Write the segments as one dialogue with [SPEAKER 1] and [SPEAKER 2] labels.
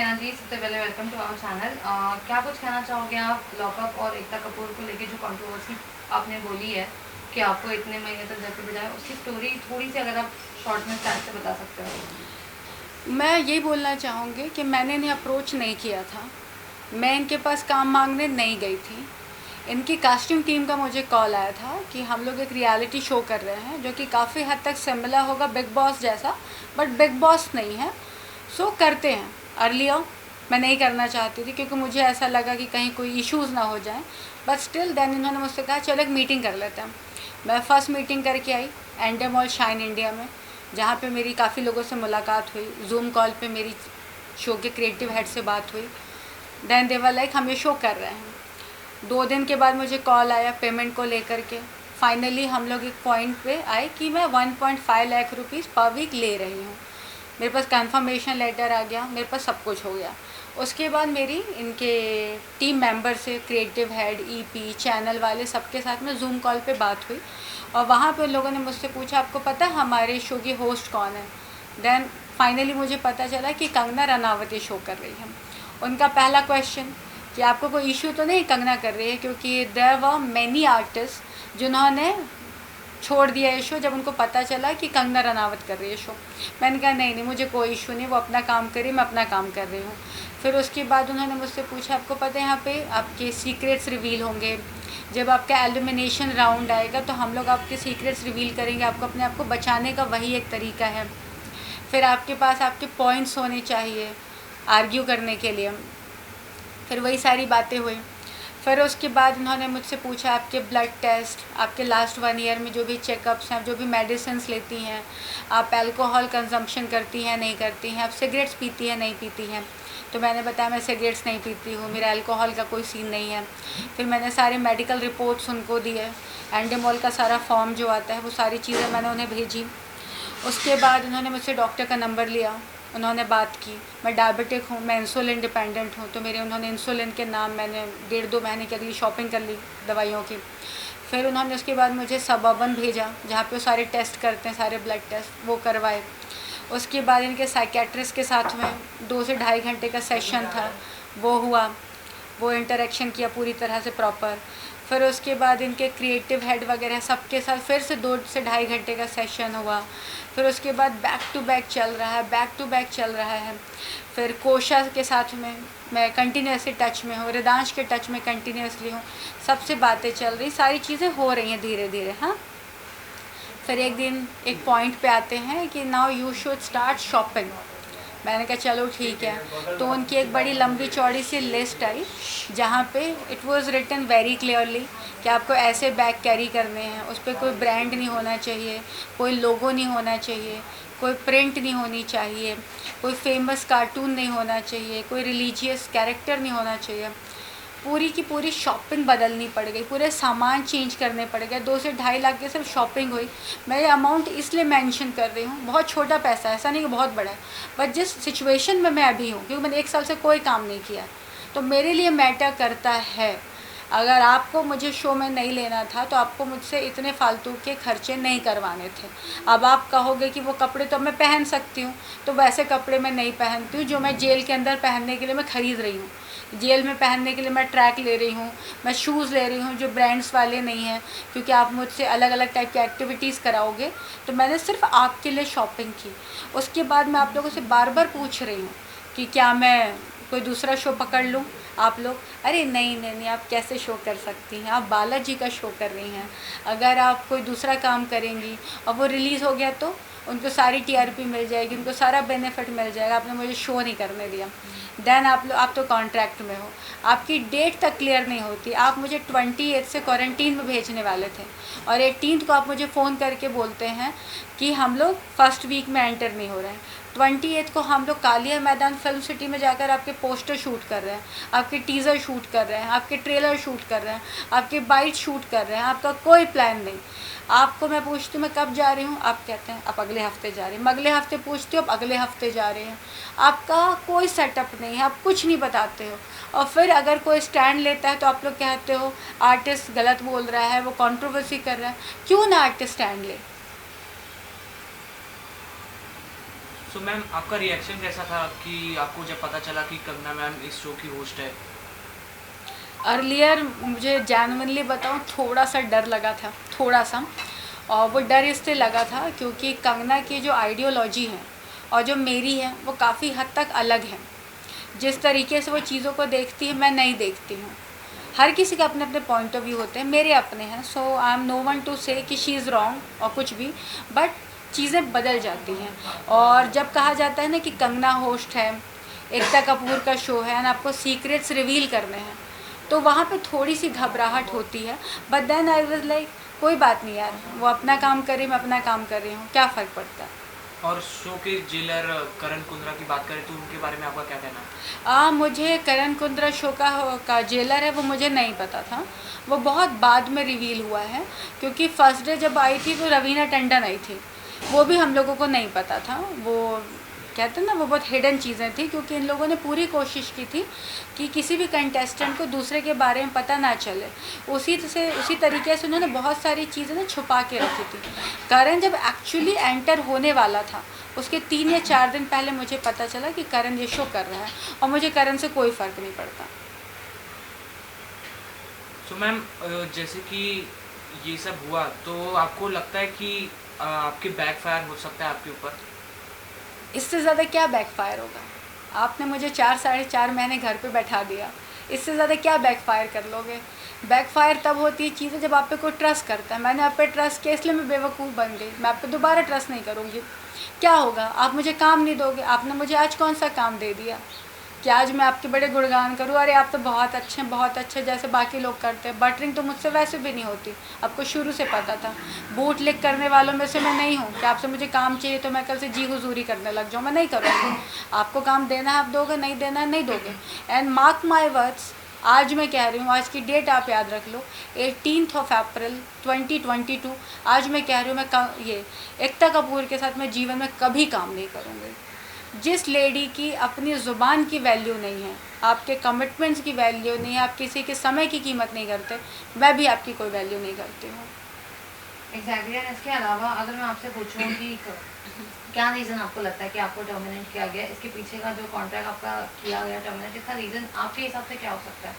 [SPEAKER 1] कंगना जी, सबसे पहले welcome to our channel. क्या कुछ कहना चाहोगे आप लॉकअप और एकता कपूर को लेके जो कंट्रोवर्सी आपने बोली है कि आपको इतने महीने तक जाके बजाय, उसकी स्टोरी थोड़ी सी अगर आप शॉर्ट में स्टार्ट से बता सकते हो।
[SPEAKER 2] मैं यही बोलना चाहूँगी कि मैंने इन्हें अप्रोच नहीं किया था। मैं इनके पास काम मांगने नहीं गई थी। इनकी कास्टिंग टीम का मुझे कॉल आया था कि हम लोग एक रियलिटी शो कर रहे हैं जो कि काफ़ी हद तक सिमिलर होगा बिग बॉस जैसा, बट बिग बॉस नहीं है। सो करते हैं। अर्लियर मैं नहीं करना चाहती थी क्योंकि मुझे ऐसा लगा कि कहीं कोई इश्यूज़ ना हो जाएं, बट स्टिल देन इन्होंने मुझसे कहा चलो एक मीटिंग कर लेते हैं। मैं फ़र्स्ट मीटिंग करके आई एंडे मॉल शाइन इंडिया में, जहाँ पे मेरी काफ़ी लोगों से मुलाकात हुई। जूम कॉल पे मेरी शो के क्रिएटिव हेड से बात हुई। देन दे वर लाइक हम ये शो कर रहे हैं। 2 दिन के बाद मुझे कॉल आया पेमेंट को लेकर के। फाइनली हम लोग एक पॉइंट पे आए कि मैं 1.5 लाख रुपीज़ पर वीक ले रही हूँ। मेरे पास कंफर्मेशन लेटर आ गया, मेरे पास सब कुछ हो गया। उसके बाद मेरी इनके टीम मेंबर से, क्रिएटिव हेड, ईपी, चैनल वाले सबके साथ में जूम कॉल पे बात हुई और वहाँ पे उन लोगों ने मुझसे पूछा आपको पता है हमारे शो की होस्ट कौन है। देन फाइनली मुझे पता चला कि कंगना रनावत ये शो कर रही है। उनका पहला क्वेश्चन कि आपको कोई इशू तो नहीं कंगना कर रही है, क्योंकि देयर वर मैनी आर्टिस्ट जिन्होंने छोड़ दिया ये शो जब उनको पता चला कि कंगना रनावत कर रही है शो। मैंने कहा नहीं नहीं, मुझे कोई इशू नहीं, वो अपना काम करी, मैं अपना काम कर रही हूँ। फिर उसके बाद उन्होंने मुझसे पूछा आपको पता है यहाँ पे आपके सीक्रेट्स रिवील होंगे, जब आपका एलिमिनेशन राउंड आएगा तो हम लोग आपके सीक्रेट्स रिवील करेंगे, आपको अपने आप को बचाने का वही एक तरीका है। फिर आपके पास आपके पॉइंट्स होने चाहिए आर्ग्यू करने के लिए। फिर वही सारी बातें हुई। फिर उसके बाद उन्होंने मुझसे पूछा आपके ब्लड टेस्ट, आपके लास्ट 1 ईयर में जो भी चेकअप्स हैं, जो भी मेडिसिन्स लेती हैं, आप अल्कोहल कंजम्पशन करती हैं नहीं करती हैं, आप सिगरेट्स पीती हैं नहीं पीती हैं। तो मैंने बताया मैं सिगरेट्स नहीं पीती हूँ, मेरा अल्कोहल का कोई सीन नहीं है। फिर मैंने सारे मेडिकल रिपोर्ट्स उनको दिए, एंडेमॉल का सारा फॉर्म जो आता है वो सारी चीज़ें मैंने उन्हें भेजी। उसके बाद उन्होंने मुझसे डॉक्टर का नंबर लिया, उन्होंने बात की। मैं डायबिटिक हूँ, मैं इंसुलिन डिपेंडेंट हूँ, तो मेरे उन्होंने इंसुलिन के नाम मैंने 1.5-2 महीने के लिए शॉपिंग कर ली दवाइयों की। फिर उन्होंने उसके बाद मुझे सबअर्बन भेजा जहाँ पे वो सारे टेस्ट करते हैं, सारे ब्लड टेस्ट वो करवाए। उसके बाद इनके साइकेट्रिस्ट के साथ में 2 से ढाई घंटे का सेशन था, वो हुआ, वो इंटरेक्शन किया पूरी तरह से प्रॉपर। फिर उसके बाद इनके क्रिएटिव हेड वगैरह सबके साथ फिर से 2 से ढाई घंटे का सेशन हुआ। फिर उसके बाद बैक टू बैक चल रहा है, बैक टू बैक चल रहा है। फिर कोशा के साथ में मैं कंटिन्यूसली टच में हूँ, रिदांश के टच में कंटिन्यूसली हूँ, सबसे बातें चल रही, सारी चीज़ें हो रही हैं धीरे धीरे। हाँ, फिर एक दिन एक पॉइंट पे आते हैं कि now you should start shopping. मैंने कहा चलो ठीक है। तो उनकी एक बड़ी लंबी चौड़ी सी लिस्ट आई जहाँ पे it was written very clearly कि आपको ऐसे बैग कैरी करने हैं, उस पर कोई ब्रांड नहीं होना चाहिए, कोई लोगो नहीं होना चाहिए, कोई प्रिंट नहीं होनी चाहिए, कोई फेमस कार्टून नहीं होना चाहिए, कोई रिलीजियस कैरेक्टर नहीं होना चाहिए। पूरी की पूरी शॉपिंग बदलनी पड़ गई, पूरे सामान चेंज करने पड़ गए। 2 से ढाई लाख की सिर्फ शॉपिंग हुई। मैं ये अमाउंट इसलिए मेंशन कर रही हूँ, बहुत छोटा पैसा है, ऐसा नहीं कि बहुत बड़ा है, बट जिस सिचुएशन में मैं अभी हूँ, क्योंकि मैंने 1 साल से कोई काम नहीं किया, तो मेरे लिए मैटर करता है। अगर आपको मुझे शो में नहीं लेना था तो आपको मुझसे इतने फालतू के खर्चे नहीं करवाने थे। अब आप कहोगे कि वो कपड़े तो मैं पहन सकती हूँ, तो वैसे कपड़े मैं नहीं पहनती हूँ जो मैं जेल के अंदर पहनने के लिए मैं ख़रीद रही हूँ। जेल में पहनने के लिए मैं ट्रैक ले रही हूँ, मैं शूज़ ले रही हूँ जो ब्रांड्स वाले नहीं हैं, क्योंकि आप मुझसे अलग अलग टाइप की एक्टिविटीज़ कराओगे। तो मैंने सिर्फ आपके लिए शॉपिंग की। उसके बाद मैं आप लोगों से बार बार पूछ रही हूँ कि क्या मैं कोई दूसरा शो पकड़ लूँ। आप लोग अरे नहीं नहीं नहीं, आप कैसे शो कर सकती हैं, आप बालाजी का शो कर रही हैं। अगर आप कोई दूसरा काम करेंगी और वो रिलीज़ हो गया तो उनको सारी टीआरपी मिल जाएगी, उनको सारा बेनिफिट मिल जाएगा, आपने मुझे शो नहीं करने दिया। देन आप तो कॉन्ट्रैक्ट में हो, आपकी डेट तक क्लियर नहीं होती। आप मुझे 28 से क्वारंटीन में भेजने वाले थे और 18 को आप मुझे फ़ोन करके बोलते हैं कि हम लोग फर्स्ट वीक में एंटर नहीं हो रहे हैं। 28 को हम लोग कालिया मैदान फिल्म सिटी में जाकर आपके पोस्टर शूट कर रहे हैं, आपके टीज़र शूट कर रहे हैं, आपके ट्रेलर शूट कर रहे हैं, आपके बाइट शूट कर रहे हैं, आपका कोई प्लान नहीं। आपको मैं पूछती हूँ मैं कब जा रही हूँ, आप कहते हैं आप अगले हफ्ते जा रहे हैं। मैं अगले हफ्ते पूछती हूँ, आप अगले हफ्ते जा रहे हैं। आपका कोई सेटअप नहीं है, आप कुछ नहीं बताते हो। और फिर अगर कोई स्टैंड लेता है तो आप लोग कहते हो आर्टिस्ट गलत बोल रहा है, वो कंट्रोवर्सी कर रहा है। क्यों ना आर्टिस्ट स्टैंड ले।
[SPEAKER 3] सो मैम आपका रिएक्शन कैसा था कि आपको जब पता चला कि कंगना मैम इस शो की होस्ट है?
[SPEAKER 2] अर्लियर मुझे जेन्युइनली बताऊँ थोड़ा सा डर लगा था, थोड़ा सा। और वो डर इसलिए लगा था क्योंकि कंगना की जो आइडियोलॉजी है और जो मेरी है वो काफ़ी हद तक अलग है। जिस तरीके से वो चीज़ों को देखती है मैं नहीं देखती हूँ। हर किसी के अपने अपने पॉइंट ऑफ व्यू होते हैं, मेरे अपने हैं। So I am no one to say कि शी इज़ रॉन्ग और कुछ भी, बट चीज़ें बदल जाती हैं। और जब कहा जाता है ना कि कंगना होस्ट है, एकता कपूर का शो है एंड आपको सीक्रेट्स रिवील करने हैं, तो वहाँ पे थोड़ी सी घबराहट होती है। But then I was like कोई बात नहीं यार, वो अपना काम करे, मैं अपना काम कर रही हूँ, क्या फ़र्क पड़ता है।
[SPEAKER 3] और शो के जेलर करण कुंद्रा की बात करें तो उनके बारे में आपका क्या कहना है?
[SPEAKER 2] मुझे करण कुंद्रा शो का जेलर है वो मुझे नहीं पता था। वो बहुत बाद में रिवील हुआ है, क्योंकि फर्स्ट डे जब आई थी तो रवीना टंडन आई थी, वो भी हम लोगों को नहीं पता था। वो कहते हैं ना, वो बहुत हिडन चीज़ें थी, क्योंकि इन लोगों ने पूरी कोशिश की थी कि किसी भी कंटेस्टेंट को दूसरे के बारे में पता ना चले। उसी तरीके से उन्होंने बहुत सारी चीज़ें ना छुपा के रखी थी। करण जब एक्चुअली एंटर होने वाला था उसके 3 या 4 दिन पहले मुझे पता चला कि करण ये शो कर रहा है, और मुझे करण से कोई फ़र्क नहीं पड़ता।
[SPEAKER 3] सो मैम जैसे कि ये सब हुआ तो आपको लगता है कि आपके बैकफायर हो सकता है आपके ऊपर?
[SPEAKER 2] इससे ज़्यादा क्या बैकफायर होगा? आपने मुझे 4 साढ़े 4 महीने घर पे बैठा दिया, इससे ज़्यादा क्या बैकफायर कर लोगे? बैकफायर तब होती है चीज़ें जब आप पे कोई ट्रस्ट करता है। मैंने आप पे ट्रस्ट किया इसलिए मैं बेवकूफ़ बन गई, मैं आप पे दोबारा ट्रस्ट नहीं करूँगी। क्या होगा? आप मुझे काम नहीं दोगे। आपने मुझे आज कौन सा काम दे दिया कि आज मैं आपके बड़े गुणगान करूँ, अरे आप तो बहुत अच्छे हैं, बहुत अच्छे, जैसे बाकी लोग करते हैं। बटरिंग तो मुझसे वैसे भी नहीं होती, आपको शुरू से पता था। बूट लिक करने वालों में से मैं नहीं हूँ कि आपसे मुझे काम चाहिए तो मैं कल से जी हुजूरी करने लग जाऊँ, मैं नहीं करूँगी। आपको काम देना है आप दोगे, नहीं देना है नहीं दोगे। एंड मार्क माई वर्ड्स, आज मैं कह रही हूँ, आज की डेट आप याद रख लो, 18 अप्रैल 2022। आज मैं कह रही हूँ, मैं ये एकता कपूर के साथ मैं जीवन में कभी काम नहीं करूँगी। जिस लेडी की अपनी ज़ुबान की वैल्यू नहीं है, आपके कमिटमेंट्स की वैल्यू नहीं है, आप किसी के समय की कीमत नहीं करते, मैं भी आपकी कोई वैल्यू नहीं करती हूँ।
[SPEAKER 1] एग्जैक्टली। एंड इसके अलावा अगर मैं आपसे पूछूं कि क्या रीज़न आपको लगता है कि आपको टर्मिनेट किया गया, इसके पीछे का जो कॉन्ट्रैक्ट आपका किया गया टर्मिनेट, इसका रीज़न आपके हिसाब से क्या हो सकता है?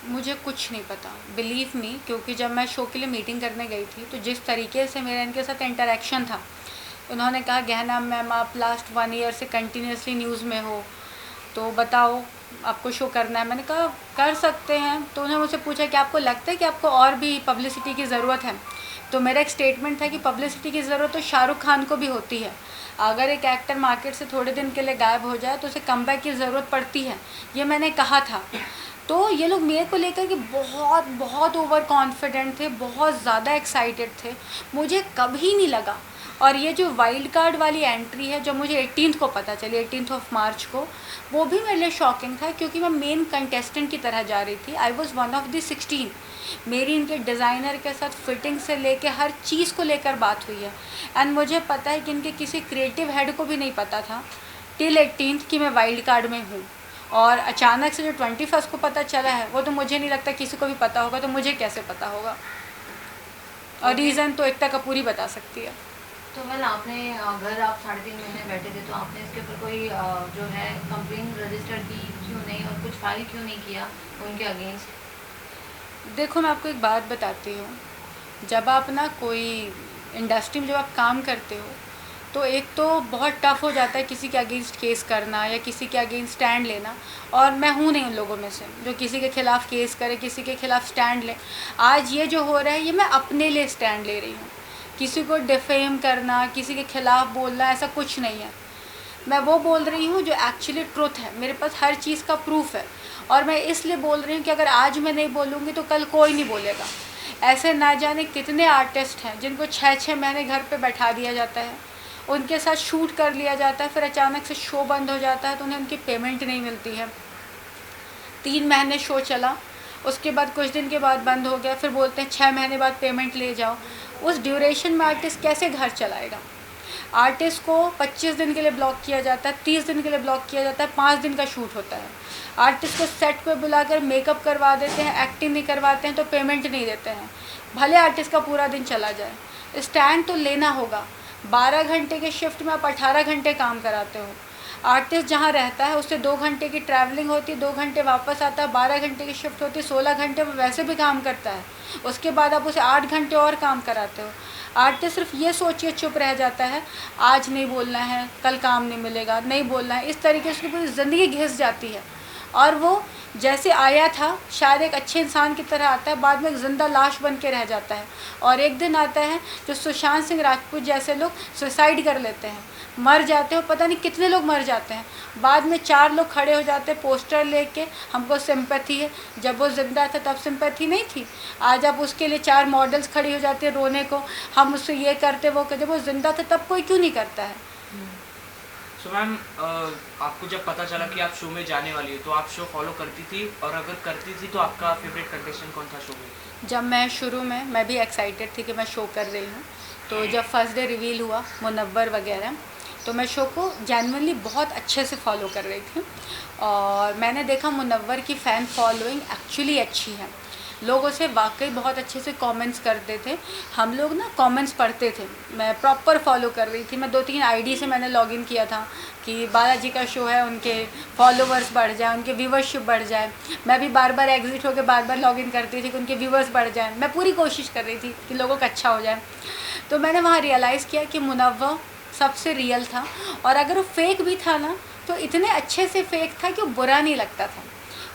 [SPEAKER 2] मुझे कुछ नहीं पता, बिलीव मी, क्योंकि जब मैं शो के लिए मीटिंग करने गई थी तो जिस तरीके से मेरा इनके साथ इंटरेक्शन था, उन्होंने कहा गहना मैम आप लास्ट 1 ईयर से कंटिन्यूसली न्यूज़ में हो, तो बताओ आपको शो करना है। मैंने कहा कर सकते हैं। तो उन्होंने मुझसे पूछा कि आपको लगता है कि आपको और भी पब्लिसिटी की ज़रूरत है? तो मेरा एक स्टेटमेंट था कि पब्लिसिटी की ज़रूरत तो शाहरुख खान को भी होती है। अगर एक एक्टर मार्केट से थोड़े दिन के लिए गायब हो जाए तो उसे कमबैक की ज़रूरत पड़ती है, ये मैंने कहा था। तो ये लोग मेरे को लेकर के बहुत बहुत ओवर कॉन्फिडेंट थे, बहुत ज़्यादा एक्साइटेड थे, मुझे कभी नहीं लगा। और ये जो वाइल्ड कार्ड वाली एंट्री है जो मुझे 18 को पता चली, 18 मार्च को, वो भी मेरे लिए शॉकिंग था, क्योंकि मैं मेन कंटेस्टेंट की तरह जा रही थी। I was one of the 16। मेरी इनके डिज़ाइनर के साथ फिटिंग से लेके हर चीज़ को लेकर बात हुई है। एंड मुझे पता है कि इनके किसी क्रिएटिव हेड को भी नहीं पता था टिल 18 कि मैं वाइल्ड कार्ड में हूँ। और अचानक से जो 21 को पता चला है, वो तो मुझे नहीं लगता किसी को भी पता होगा, तो मुझे कैसे पता होगा? और रीज़न तो एकता कपूर ही बता सकती है।
[SPEAKER 1] तो वेल आपने घर आप 3.5 महीने बैठे थे, तो आपने इसके ऊपर कोई जो है कंप्लेन रजिस्टर की क्यों नहीं, और कुछ फाइल क्यों नहीं किया उनके अगेंस्ट?
[SPEAKER 2] देखो मैं आपको एक बात बताती हूँ, जब आप ना कोई इंडस्ट्री में जब आप काम करते हो तो एक तो बहुत टफ़ हो जाता है किसी के अगेंस्ट केस करना या किसी के अगेंस्ट स्टैंड लेना। और मैं हूँ नहीं उन लोगों में से जो किसी के ख़िलाफ़ केस करे, किसी के ख़िलाफ़ स्टैंड ले। आज ये जो हो रहा है ये मैं अपने लिए स्टैंड ले रही हूँ। किसी को डिफेम करना, किसी के ख़िलाफ़ बोलना, ऐसा कुछ नहीं है। मैं वो बोल रही हूँ जो एक्चुअली ट्रुथ है, मेरे पास हर चीज़ का प्रूफ है। और मैं इसलिए बोल रही हूँ कि अगर आज मैं नहीं बोलूँगी तो कल कोई नहीं बोलेगा। ऐसे ना जाने कितने आर्टिस्ट हैं जिनको 6-6 महीने घर पे बैठा दिया जाता है, उनके साथ शूट कर लिया जाता है, फिर अचानक से शो बंद हो जाता है तो उन्हें उनकी पेमेंट नहीं मिलती है। 3 महीने शो चला, उसके बाद कुछ दिन के बाद बंद हो गया, फिर बोलते हैं 6 महीने बाद पेमेंट ले जाओ। उस ड्यूरेशन में आर्टिस्ट कैसे घर चलाएगा? आर्टिस्ट को 25 दिन के लिए ब्लॉक किया जाता है, 30 दिन के लिए ब्लॉक किया जाता है, 5 दिन का शूट होता है। आर्टिस्ट को सेट पे बुलाकर मेकअप करवा देते हैं, एक्टिंग नहीं करवाते हैं तो पेमेंट नहीं देते हैं, भले आर्टिस्ट का पूरा दिन चला जाए। स्टैंड तो लेना होगा। 12 घंटे के शिफ्ट में आप 18 घंटे काम कराते हो। आर्टिस्ट जहाँ रहता है उससे 2 घंटे की ट्रैवलिंग होती है, 2 घंटे वापस आता है, 12 घंटे की शिफ्ट होती है, 16 घंटे वो वैसे भी काम करता है। उसके बाद आप उसे 8 घंटे और काम कराते हो। आर्टिस्ट सिर्फ ये सोचिए चुप रह जाता है, आज नहीं बोलना है, कल काम नहीं मिलेगा, नहीं बोलना है, इस तरीके से उसकी पूरी ज़िंदगी घिस जाती है। और वो जैसे आया था शायद एक अच्छे इंसान की तरह आता है, बाद में एक ज़िंदा लाश बन के रह जाता है। और एक दिन आता है जो सुशांत सिंह राजपूत जैसे लोग सुसाइड कर लेते हैं, मर जाते हो, पता नहीं कितने लोग मर जाते हैं। बाद में 4 लोग खड़े हो जाते हैं पोस्टर लेके, हमको सिंपैथी है। जब वो ज़िंदा था तब सिंपैथी नहीं थी। आज आप उसके लिए 4 मॉडल्स खड़ी हो जाती है रोने को, हम उससे ये करते वो करते। वो ज़िंदा था तब कोई क्यों नहीं करता है।
[SPEAKER 3] सो मैम, आपको जब पता चला कि आप शो में जाने वाली हो तो आप शो फॉलो करती थी, और अगर करती थी तो आपका फेवरेट कंटेस्टेंट कौन था शो में?
[SPEAKER 2] जब मैं शुरू में मैं भी एक्साइटेड थी कि मैं शो कर रही हूँ, तो जब फर्स्ट डे रिवील हुआ मुनव्वर वगैरह, तो मैं शो को जेन्युइनली बहुत अच्छे से फॉलो कर रही थी। और मैंने देखा मुनव्वर की फ़ैन फॉलोइंग एक्चुअली अच्छी है। लोग उसे वाकई बहुत अच्छे से कमेंट्स करते थे। हम लोग ना कमेंट्स पढ़ते थे, मैं प्रॉपर फॉलो कर रही थी। मैं 2-3 आईडी से मैंने लॉगिन किया था कि बालाजी का शो है, उनके फॉलोवर्स बढ़ जाए, उनके व्यूवरशिप बढ़ जाए। मैं भी बार बार एग्जिट होकर बार बार लॉगिन करती थी कि उनके व्यूवर्स बढ़ जाएँ। मैं पूरी कोशिश कर रही थी कि लोगों का अच्छा हो जाए। तो मैंने वहाँ रियलाइज़ किया कि मुनव्वर सबसे रियल था, और अगर वो फेक भी था ना तो इतने अच्छे से फेक था कि वो बुरा नहीं लगता था।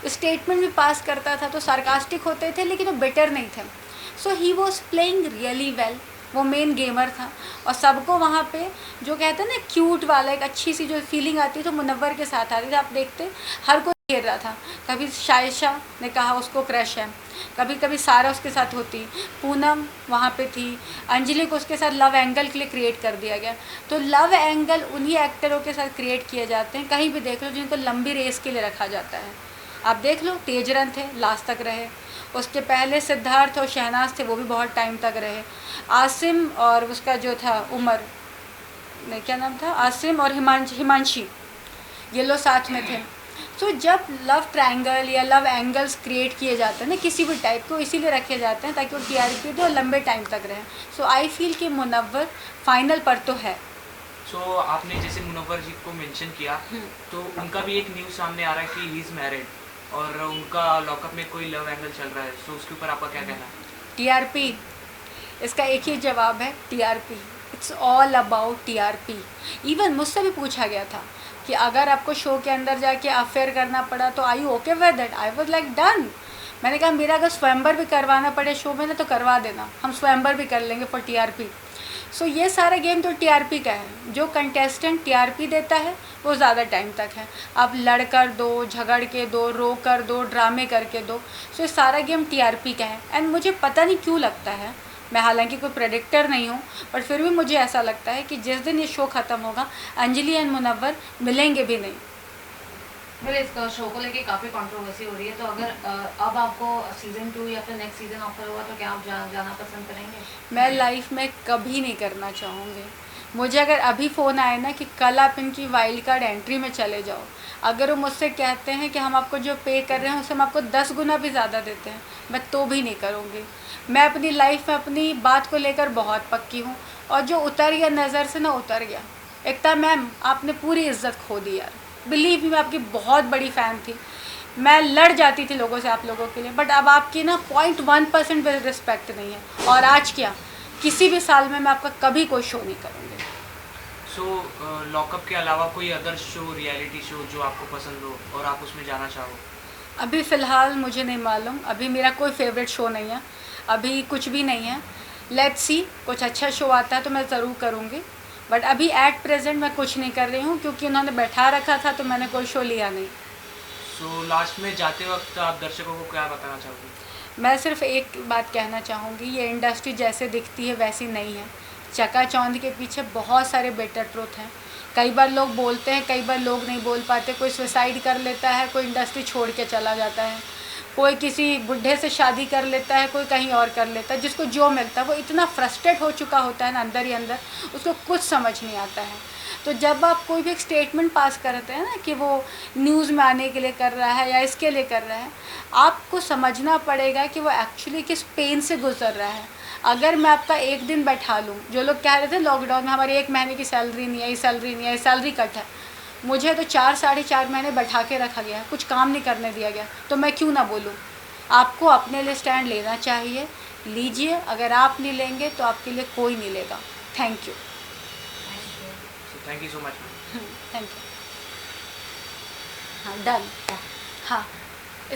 [SPEAKER 2] स्टेटमेंट भी पास करता था तो सार्कास्टिक होते थे, लेकिन वो बेटर नहीं थे। So he was playing really well. वो मेन गेमर था, और सबको वहाँ पे जो कहते हैं ना क्यूट वाला एक अच्छी सी जो फीलिंग आती है तो मुनव्वर के साथ आती थी। आप देखते हर कोई घेर रहा था। कभी शायशा ने कहा उसको क्रश है, कभी कभी सारा उसके साथ होती, पूनम वहाँ पे थी, अंजलि को उसके साथ लव एंगल के लिए क्रिएट कर दिया गया। तो लव एंगल उन्हीं एक्टरों के साथ क्रिएट किए जाते हैं, कहीं भी देख लो, जिनको लंबी रेस के लिए रखा जाता है। आप देख लो, तेजरन थे, लास्ट तक रहे। उसके पहले सिद्धार्थ और शहनाज थे, वो भी बहुत टाइम तक रहे। आसिम और उसका जो था उमर, नहीं क्या नाम था, आसिम और हिमांशी, ये लोग साथ में थे। सो जब लव ट्रायंगल या लव एंगल्स क्रिएट किए जाते हैं ना किसी भी टाइप को, इसीलिए रखे जाते हैं ताकि वो टीआरपी दे और लंबे टाइम तक रहे। सो आई फील कि मुनव्वर फाइनल पर तो है।
[SPEAKER 3] सो आपने जैसे मुनव्वर जी को मेंशन किया, तो उनका भी एक न्यूज़ सामने आ रहा है कि ही इज़ मैरिड, और उनका लॉकअप में कोई लव एंगल चल रहा है। सो उसके ऊपर आपका क्या कहना है?
[SPEAKER 2] टीआरपी, इसका एक ही जवाब है, TRP. It's all about TRP. Even मुझसे भी पूछा गया था कि अगर आपको शो के अंदर जाके अफेयर करना पड़ा तो are you okay with that? I was like done. मैंने कहा मेरा अगर स्वयंवर भी करवाना पड़े शो में ना तो करवा देना, हम स्वयंवर भी कर लेंगे फॉर टीआरपी। सो ये सारा गेम तो टीआरपी का है। जो कंटेस्टेंट टीआरपी देता है वो ज़्यादा टाइम तक है। आप लड़ कर दो, झगड़ के दो, रो कर दो, ड्रामे करके दो। सो ये सारा गेम टीआरपी का है। एंड मुझे पता नहीं क्यों लगता है, मैं हालांकि कोई प्रेडिक्टर नहीं हूँ, बट फिर भी मुझे ऐसा लगता है कि जिस दिन ये शो ख़त्म होगा अंजलि एंड मुनव्वर मिलेंगे भी नहीं।
[SPEAKER 1] मेरे इस शो को लेके काफ़ी कंट्रोवर्सी हो रही है, तो अगर अब आपको सीज़न 2 या फिर नेक्स्ट सीज़न ऑफर हुआ तो क्या आप जाना पसंद करेंगे?
[SPEAKER 2] मैं लाइफ में कभी नहीं करना चाहूँगी। मुझे अगर अभी फ़ोन आए ना कि कल आप इनकी वाइल्ड कार्ड एंट्री में चले जाओ, अगर वो मुझसे कहते हैं कि हम आपको जो पे कर रहे हैं उससे हम आपको 10 गुना भी ज़्यादा देते हैं, मैं तो भी नहीं करूँगी। मैं अपनी लाइफ में अपनी बात को लेकर बहुत पक्की हूँ, और जो उतर गया नज़र से ना उतर गया। एकता मैम, आपने पूरी इज्जत खो दी यार। बिलीव मी, मैं आपकी बहुत बड़ी फ़ैन थी, मैं लड़ जाती थी लोगों से आप लोगों के लिए, बट अब आपकी ना 0.1% भी रिस्पेक्ट नहीं है। और आज क्या, किसी भी साल में मैं आपका कभी कोई शो नहीं करूँगी।
[SPEAKER 3] सो लॉकअप के अलावा कोई अदर शो, रियलिटी शो जो आपको पसंद हो और आप उसमें जाना चाहो?
[SPEAKER 2] अभी फ़िलहाल मुझे नहीं मालूम, अभी मेरा कोई फेवरेट शो नहीं है, अभी कुछ भी नहीं है। लेट्स सी, कुछ अच्छा शो आता है तो मैं ज़रूर करूँगी, बट अभी एट प्रेजेंट मैं कुछ नहीं कर रही हूँ, क्योंकि उन्होंने बैठा रखा था तो मैंने कोई शो लिया नहीं।
[SPEAKER 3] सो लास्ट में जाते वक्त आप दर्शकों को क्या बताना चाहोगे?
[SPEAKER 2] मैं सिर्फ एक बात कहना चाहूँगी, ये इंडस्ट्री जैसे दिखती है वैसी नहीं है। चकाचौंध के पीछे बहुत सारे बेटर ट्रुथ हैं। कई बार लोग बोलते हैं, कई बार लोग नहीं बोल पाते। कोई सुसाइड कर लेता है, कोई इंडस्ट्री छोड़ के चला जाता है, कोई किसी बुढ़े से शादी कर लेता है, कोई कहीं और कर लेता है। जिसको जो मिलता है वो इतना फ्रस्ट्रेट हो चुका होता है ना अंदर ही अंदर, उसको कुछ समझ नहीं आता है। तो जब आप कोई भी एक स्टेटमेंट पास करते हैं ना कि वो न्यूज़ में आने के लिए कर रहा है या इसके लिए कर रहा है, आपको समझना पड़ेगा कि वो एक्चुअली किस पेन से गुजर रहा है। अगर मैं आपका एक दिन बैठा लूँ, जो लोग कह रहे थे लॉकडाउन में हमारी 1 महीने की सैलरी नहीं आई, सैलरी नहीं आई, सैलरी कट है, मुझे तो 4 साढ़े 4 महीने बैठा के रखा गया, कुछ काम नहीं करने दिया गया, तो मैं क्यों ना बोलूँ। आपको अपने लिए स्टैंड लेना चाहिए, लीजिए। अगर आप नहीं लेंगे तो आपके लिए कोई नहीं लेगा। Thank you.
[SPEAKER 3] Thank you so much ma'am.
[SPEAKER 2] Thank you. हाँ, डन। हाँ।